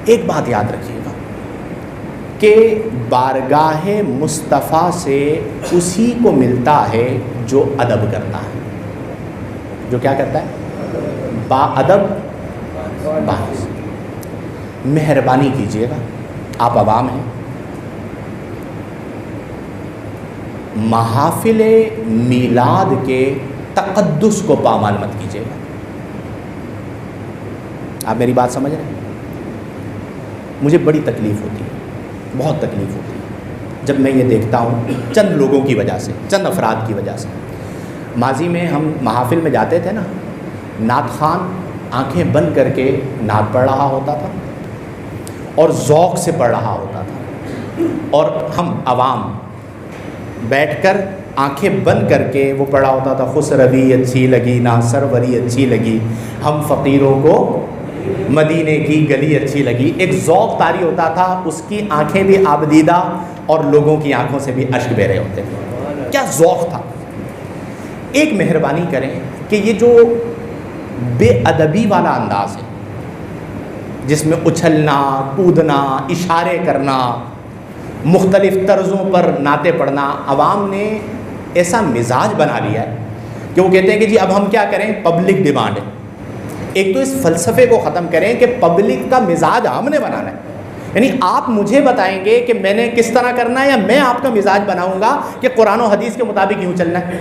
ایک بات یاد رکھیے گا کہ بارگاہ مصطفیٰ سے اسی کو ملتا ہے جو ادب کرتا ہے. جو کیا کرتا ہے؟ با ادب باعث. مہربانی کیجیے گا، آپ عوام ہیں، محافل میلاد کے تقدس کو پامال مت کیجیے گا. آپ میری بات سمجھ رہے ہیں؟ مجھے بڑی تکلیف ہوتی ہے، بہت تکلیف ہوتی ہے جب میں یہ دیکھتا ہوں چند لوگوں کی وجہ سے، چند افراد کی وجہ سے. ماضی میں ہم محافل میں جاتے تھے نا، نعت خوان آنکھیں بند کر کے نعت پڑھ رہا ہوتا تھا اور ذوق سے پڑھ رہا ہوتا تھا، اور ہم عوام بیٹھ کر آنکھیں بند کر کے وہ پڑھا ہوتا تھا. خسروی اچھی لگی نا سروری اچھی لگی، ہم فقیروں کو مدینے کی گلی اچھی لگی. ایک ذوق طاری ہوتا تھا، اس کی آنکھیں بھی آبدیدہ اور لوگوں کی آنکھوں سے بھی اشک بہ رہے ہوتے تھے. کیا ذوق تھا. ایک مہربانی کریں کہ یہ جو بے ادبی والا انداز ہے جس میں اچھلنا کودنا اشارے کرنا مختلف طرزوں پر نعتیں پڑھنا، عوام نے ایسا مزاج بنا لیا ہے کہ وہ کہتے ہیں کہ جی اب ہم کیا کریں، پبلک ڈیمانڈ ہے. ایک تو اس فلسفے کو ختم کریں کہ پبلک کا مزاج ہم نے بنانا ہے. یعنی آپ مجھے بتائیں گے کہ میں نے کس طرح کرنا ہے، یا میں آپ کا مزاج بناؤں گا کہ قرآن و حدیث کے مطابق یوں چلنا ہے.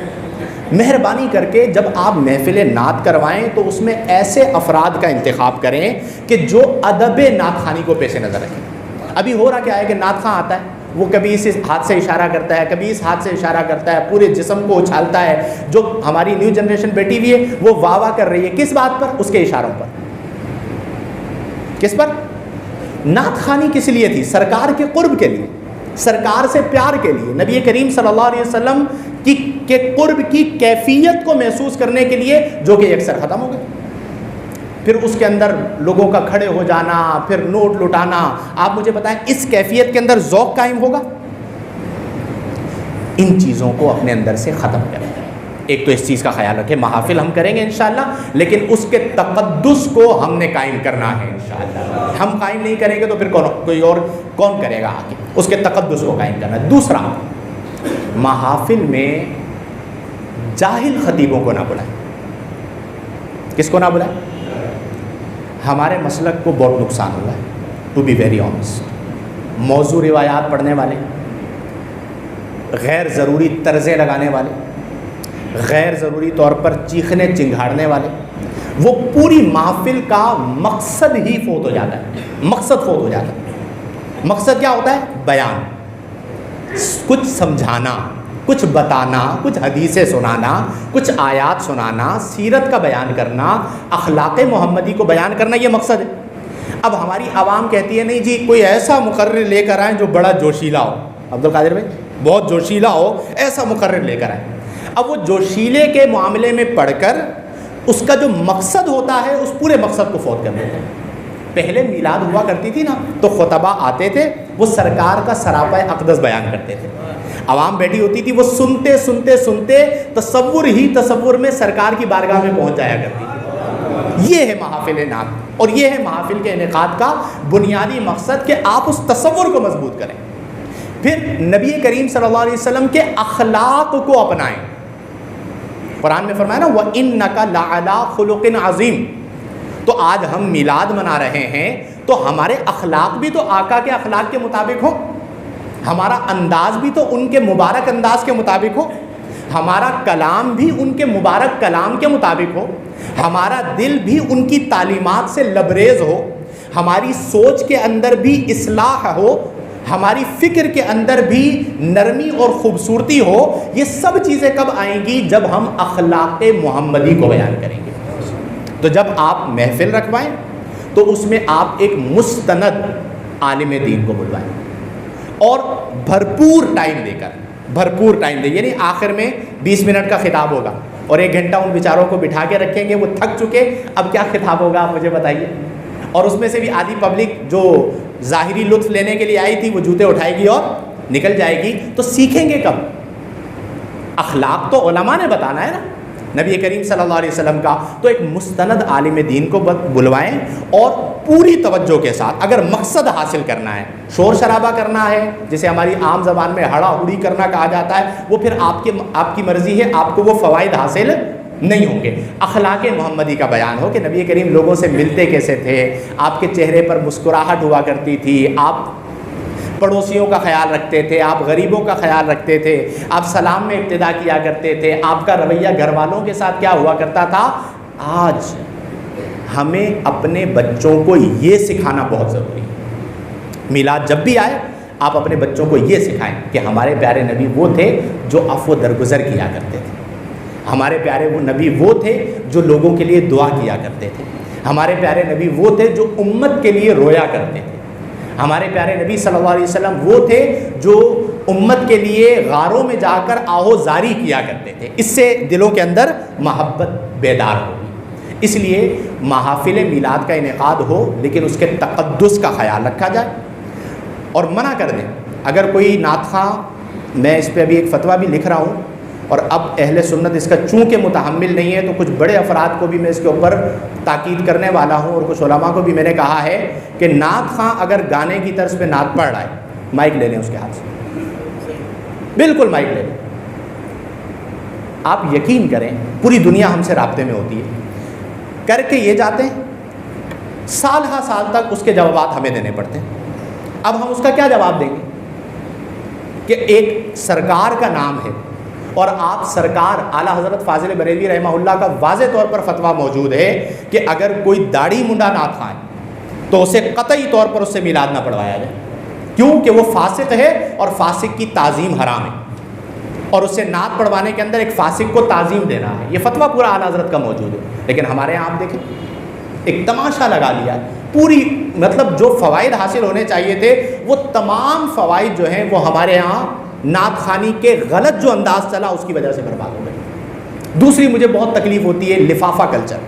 مہربانی کر کے جب آپ محفل نعت کروائیں تو اس میں ایسے افراد کا انتخاب کریں کہ جو ادب نعت خوانی کو پیش نظر رکھیں. ابھی ہو رہا کیا ہے کہ نعت خواں آتا ہے، وہ کبھی اس ہاتھ سے اشارہ کرتا ہے، کبھی اس ہاتھ سے اشارہ کرتا ہے، پورے جسم کو اچھالتا ہے. جو ہماری نیو جنریشن بیٹھی ہوئی ہے وہ واہ واہ کر رہی ہے، کس بات پر؟ اس کے اشاروں پر. کس پر؟ نعت خوانی کس لیے تھی؟ سرکار کے قرب کے لیے، سرکار سے پیار کے لیے، نبی کریم صلی اللہ علیہ وسلم کے قرب کی کیفیت کو محسوس کرنے کے لیے، جو کہ اکثر ختم ہو گئے. پھر اس کے اندر لوگوں کا کھڑے ہو جانا، پھر نوٹ لٹانا. آپ مجھے بتائیں اس کیفیت کے اندر ذوق قائم ہوگا؟ ان چیزوں کو اپنے اندر سے ختم کریں. ایک تو اس چیز کا خیال رکھیں، محافل ہم کریں گے انشاءاللہ، لیکن اس کے تقدس کو ہم نے قائم کرنا ہے انشاءاللہ. ہم قائم نہیں کریں گے تو پھر کوئی اور کون کرے گا آگے؟ اس کے تقدس کو قائم کرنا ہے. دوسرا، محافل میں جاہل خطیبوں کو نہ بلائیں. کس کو نہ بلائیں؟ ہمارے مسلک کو بہت نقصان ہوا ہے، ٹو بی ویری آنیسٹ. موضوع روایات پڑھنے والے، غیر ضروری طرزیں لگانے والے، غیر ضروری طور پر چیخنے چنگھاڑنے والے، وہ پوری محفل کا مقصد ہی فوت ہو جاتا ہے. مقصد فوت ہو جاتا ہے. مقصد کیا ہوتا ہے؟ بیان، کچھ سمجھانا، کچھ بتانا، کچھ حدیثیں سنانا، کچھ آیات سنانا، سیرت کا بیان کرنا، اخلاق محمدی کو بیان کرنا، یہ مقصد ہے. اب ہماری عوام کہتی ہے نہیں جی کوئی ایسا مقرر لے کر آئیں جو بڑا جوشیلا ہو. عبد القادر بھائی، بہت جوشیلا ہو، ایسا مقرر لے کر آئیں. اب وہ جوشیلے کے معاملے میں پڑھ کر اس کا جو مقصد ہوتا ہے اس پورے مقصد کو فوت کر دیتے ہیں. پہلے میلاد ہوا کرتی تھی نا تو خطبہ آتے تھے، وہ سرکار کا سراپا اقدس بیان کرتے تھے. عوام بیٹھی ہوتی تھی، وہ سنتے سنتے سنتے تصور ہی تصور میں سرکار کی بارگاہ میں پہنچ جایا کرتی تھی. یہ ہے محافل نعت، اور یہ ہے محافل کے انعقاد کا بنیادی مقصد کہ آپ اس تصور کو مضبوط کریں. پھر نبی کریم صلی اللہ علیہ وسلم کے اخلاق کو اپنائیں. قرآن میں فرمایا نا وَإِنَّكَ لَعَلَىٰ خُلُقٍ عَظِيمٍ. تو آج ہم میلاد منا رہے ہیں تو ہمارے اخلاق بھی تو آقا کے اخلاق کے مطابق ہو، ہمارا انداز بھی تو ان کے مبارک انداز کے مطابق ہو، ہمارا کلام بھی ان کے مبارک کلام کے مطابق ہو، ہمارا دل بھی ان کی تعلیمات سے لبریز ہو، ہماری سوچ کے اندر بھی اصلاح ہو، ہماری فکر کے اندر بھی نرمی اور خوبصورتی ہو. یہ سب چیزیں کب آئیں گی؟ جب ہم اخلاق محمدی کو بیان کریں گے. تو جب آپ محفل رکھوائیں تو اس میں آپ ایک مستند عالم دین کو بلوائیں اور بھرپور ٹائم دے یعنی آخر میں 20 منٹ کا خطاب ہوگا اور 1 گھنٹہ ان بیچاروں کو بٹھا کے رکھیں گے، وہ تھک چکے، اب کیا خطاب ہوگا آپ مجھے بتائیے. اور اس میں سے بھی آدھی پبلک جو ظاہری لطف لینے کے لیے آئی تھی وہ جوتے اٹھائے گی اور نکل جائے گی. تو سیکھیں گے کب؟ اخلاق تو علماء نے بتانا ہے نا، نبی کریم صلی اللہ علیہ وسلم کا. تو ایک مستند عالم دین کو بلوائیں اور پوری توجہ کے ساتھ اگر مقصد حاصل کرنا ہے، شور شرابہ کرنا ہے، جسے ہماری عام زبان میں ہڑا ہڑی کرنا کہا جاتا ہے، وہ پھر آپ کی مرضی ہے، آپ کو وہ فوائد حاصل نہیں ہوں گے۔ اخلاق محمدی کا بیان ہو کہ نبی کریم لوگوں سے ملتے کیسے تھے، آپ کے چہرے پر مسکراہٹ ہوا کرتی تھی، آپ پڑوسیوں کا خیال رکھتے تھے، آپ غریبوں کا خیال رکھتے تھے، آپ سلام میں ابتدا کیا کرتے تھے، آپ کا رویہ گھر والوں کے ساتھ کیا ہوا کرتا تھا۔ آج ہمیں اپنے بچوں کو یہ سکھانا بہت ضروری ہے۔ میلاد جب بھی آئے آپ اپنے بچوں کو یہ سکھائیں کہ ہمارے پیارے نبی وہ تھے جو عفو درگزر کیا کرتے تھے، ہمارے پیارے وہ نبی وہ تھے جو لوگوں کے لیے دعا کیا کرتے تھے، ہمارے پیارے نبی وہ تھے جو امت کے لیے رویا کرتے تھے، ہمارے پیارے نبی صلی اللہ علیہ وسلم وہ تھے جو امت کے لیے غاروں میں جا کر آہو زاری کیا کرتے تھے۔ اس سے دلوں کے اندر محبت بیدار ہوگی۔ اس لیے محافل میلاد کا انعقاد ہو لیکن اس کے تقدس کا خیال رکھا جائے اور منع کر دیں۔ اگر کوئی نعت خواں، میں اس پہ ابھی ایک فتویٰ بھی لکھ رہا ہوں اور اب اہل سنت اس کا چونکہ متحمل نہیں ہے تو کچھ بڑے افراد کو بھی میں اس کے اوپر تاکید کرنے والا ہوں، اور کچھ علماء کو بھی میں نے کہا ہے کہ نعت خواں اگر گانے کی طرز پہ نعت پڑھ رہا ہے، مائک لے لیں اس کے ہاتھ سے، بالکل مائک لے لیں۔ آپ یقین کریں پوری دنیا ہم سے رابطے میں ہوتی ہے، کر کے یہ جاتے ہیں، سال ہا سال تک اس کے جوابات ہمیں دینے پڑتے ہیں۔ اب ہم اس کا کیا جواب دیں گے کہ ایک سرکار کا نام ہے اور آپ سرکار اعلیٰ حضرت فاضل بریلوی رحمہ اللہ کا واضح طور پر فتویٰ موجود ہے کہ اگر کوئی داڑھی منڈا نعت خواں تو اسے قطعی طور پر اس سے میلاد نہ پڑھوایا جائے، کیوں کہ وہ فاسق ہے اور فاسق کی تعظیم حرام ہے، اور اسے نعت پڑھوانے کے اندر ایک فاسق کو تعظیم دینا ہے۔ یہ فتویٰ پورا اعلیٰ حضرت کا موجود ہے، لیکن ہمارے یہاں آپ دیکھیں ایک تماشا لگا لیا، پوری مطلب جو فوائد حاصل ہونے چاہیے تھے وہ تمام فوائد جو ہیں وہ ہمارے یہاں نعت خوانی کے غلط جو انداز چلا اس کی وجہ سے برباد ہو گئے۔ دوسری مجھے بہت تکلیف ہوتی ہے لفافہ کلچر،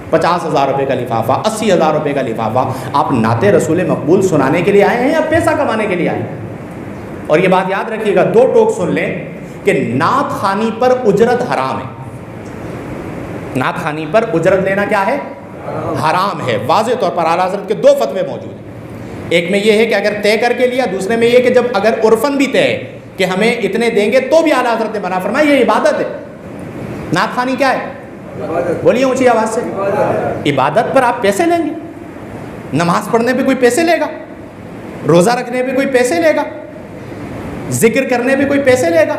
50,000 روپے کا لفافہ، 80,000 روپے کا لفافہ۔ آپ نعت رسول مقبول سنانے کے لیے آئے ہیں یا پیسہ کمانے کے لیے آئے ہیں؟ اور یہ بات یاد رکھیے گا، دو ٹوک سن لیں کہ نعت خوانی پر اجرت حرام ہے، نعت خوانی پر اجرت لینا کیا ہے؟ حرام ہے۔ واضح طور پر اعلیٰ حضرت کے دو فتوے موجود ہیں، ایک میں یہ ہے کہ اگر طے کر کے لیا، دوسرے میں یہ کہ جب اگر عرفاً بھی طے ہے کہ ہمیں اتنے دیں گے تو بھی اعلیٰ حضرت نے منع فرمایا، یہ عبادت ہے۔ نعت خوانی کیا ہے؟ بولیے اونچی آواز سے۔ عبادت پر آپ پیسے لیں گے؟ نماز پڑھنے پہ کوئی پیسے لے گا؟ روزہ رکھنے پہ کوئی پیسے لے گا؟ ذکر کرنے پہ کوئی پیسے لے گا؟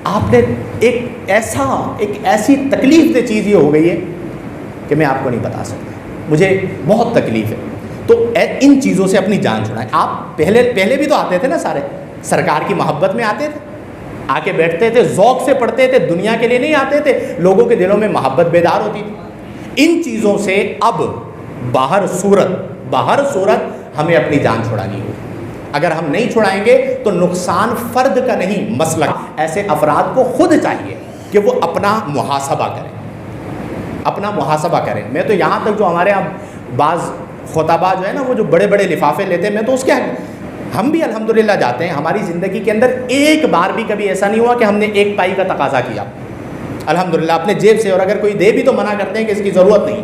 آپ نے ایک ایسی تکلیف دہ چیز یہ ہو گئی ہے کہ میں آپ کو نہیں بتا سکتا، مجھے بہت تکلیف ہے۔ تو ان چیزوں سے اپنی جان چھڑائیں۔ آپ پہلے بھی تو آتے تھے نا، سارے سرکار کی محبت میں آتے تھے، آ کے بیٹھتے تھے، ذوق سے پڑھتے تھے، دنیا کے لیے نہیں آتے تھے، لوگوں کے دلوں میں محبت بیدار ہوتی تھی۔ ان چیزوں سے اب باہر صورت ہمیں اپنی جان چھڑانی ہوگی۔ اگر ہم نہیں چھڑائیں گے تو نقصان فرد کا نہیں، مسلک ایسے افراد کو خود چاہیے کہ وہ اپنا محاسبہ کریں۔ میں تو یہاں تک جو ہمارے یہاں بعض خطبہ جو ہے نا، وہ جو بڑے بڑے لفافے لیتے ہیں، میں تو اس کے ہم بھی الحمدللہ جاتے ہیں، ہماری زندگی کے اندر ایک بار بھی کبھی ایسا نہیں ہوا کہ ہم نے ایک پائی کا تقاضا کیا، الحمدللہ اپنے جیب سے، اور اگر کوئی دے بھی تو منع کرتے ہیں کہ اس کی ضرورت نہیں،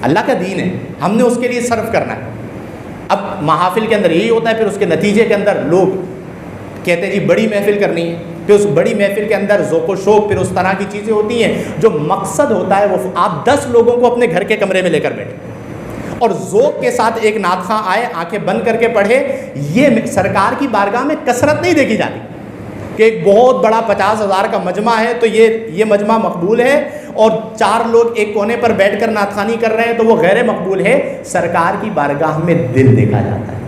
اللہ کا دین ہے، ہم نے اس کے لیے صرف کرنا ہے۔ اب محافل کے اندر یہی ہوتا ہے، پھر اس کے نتیجے کے اندر لوگ کہتے ہیں جی بڑی محفل کرنی ہے، پھر اس بڑی محفل کے اندر ذوق و شوق، پھر اس طرح کی چیزیں ہوتی ہیں جو مقصد ہوتا ہے وہ آپ 10 لوگوں کو اپنے گھر کے کمرے میں لے کر بیٹھے اور ذوق کے ساتھ ایک نعت خواں آئے، آنکھیں بند کر کے پڑھے۔ یہ سرکار کی بارگاہ میں کثرت نہیں دیکھی جاتی کہ ایک بہت بڑا 50,000 کا مجمع ہے تو یہ مجمع مقبول ہے، اور 4 لوگ ایک کونے پر بیٹھ کر نعت خوانی کر رہے ہیں تو وہ غیر مقبول ہے۔ سرکار کی بارگاہ میں دل دیکھا جاتا ہے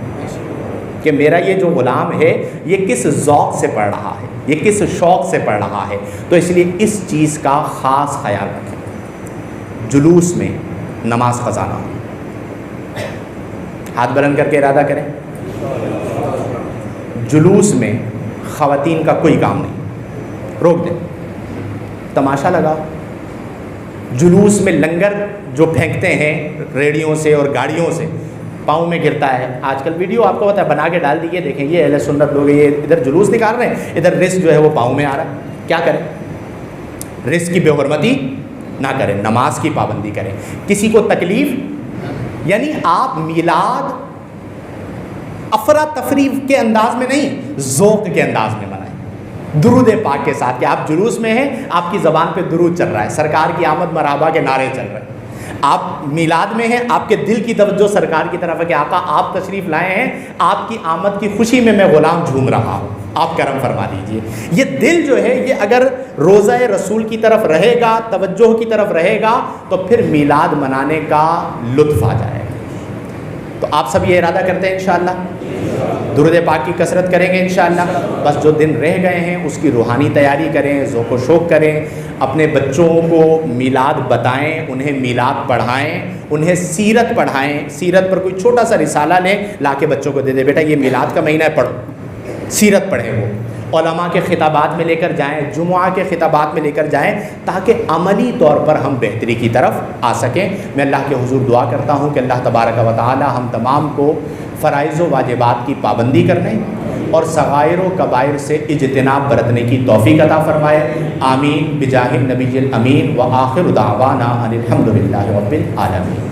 کہ میرا یہ جو غلام ہے یہ کس ذوق سے پڑھ رہا ہے، یہ کس شوق سے پڑھ رہا ہے۔ تو اس لیے اس چیز کا خاص خیال رکھیں۔ جلوس میں نماز قضا نہ ہو، ہاتھ بلند کر کے ارادہ کریں، جلوس میں خواتین کا کوئی کام نہیں، روک دیں، تماشا لگاؤ۔ جلوس میں لنگر جو پھینکتے ہیں ریڑیوں سے اور گاڑیوں سے، پاؤں میں گرتا ہے۔ آج کل ویڈیو آپ کو پتہ ہے بنا کے ڈال دیجیے، دیکھیں یہ اہل سنت لوگ یہ ادھر جلوس نکال رہے ہیں، ادھر رزق جو ہے وہ پاؤں میں آ رہا ہے۔ کیا کریں؟ رزق کی بے حرمتی نہ کریں، نماز کی پابندی کریں، کسی کو تکلیف یعنی آپ میلاد افراتفری کے انداز میں نہیں، ذوق کے انداز میں منائیں، درود پاک کے ساتھ، کہ آپ جلوس میں ہیں، آپ کی زبان پہ درود چل رہا ہے، سرکار کی آمد مرحبا کے نعرے چل رہے ہیں، آپ میلاد میں ہیں، آپ کے دل کی توجہ سرکار کی طرف ہے کہ آقا آپ تشریف لائے ہیں، آپ کی آمد کی خوشی میں میں غلام جھوم رہا ہوں، آپ کرم فرما دیجئے۔ یہ دل جو ہے یہ اگر روضہ رسول کی طرف رہے گا، توجہ کی طرف رہے گا، تو پھر میلاد منانے کا لطف آ جائے گا۔ تو آپ سب یہ ارادہ کرتے ہیں انشاءاللہ، درود پاک کی کثرت کریں گے انشاءاللہ۔ بس جو دن رہ گئے ہیں اس کی روحانی تیاری کریں، ذوق و شوق کریں، اپنے بچوں کو میلاد بتائیں، انہیں میلاد پڑھائیں، انہیں سیرت پڑھائیں، سیرت پر کوئی چھوٹا سا رسالہ لیں، لا کے بچوں کو دے دیں، بیٹا یہ میلاد کا مہینہ ہے، پڑھو، سیرت پڑھیں، وہ علماء کے خطابات میں لے کر جائیں، جمعہ کے خطابات میں لے کر جائیں، تاکہ عملی طور پر ہم بہتری کی طرف آ سکیں۔ میں اللہ کے حضور دعا کرتا ہوں کہ اللہ تبارک و تعالی ہم تمام کو فرائض و واجبات کی پابندی کرنے اور صغائر و کبائر سے اجتناب برتنے کی توفیق عطا فرمائے، آمین بجاہ النبی الامین، وآخر دعوانا ان الحمد للہ رب العالمین۔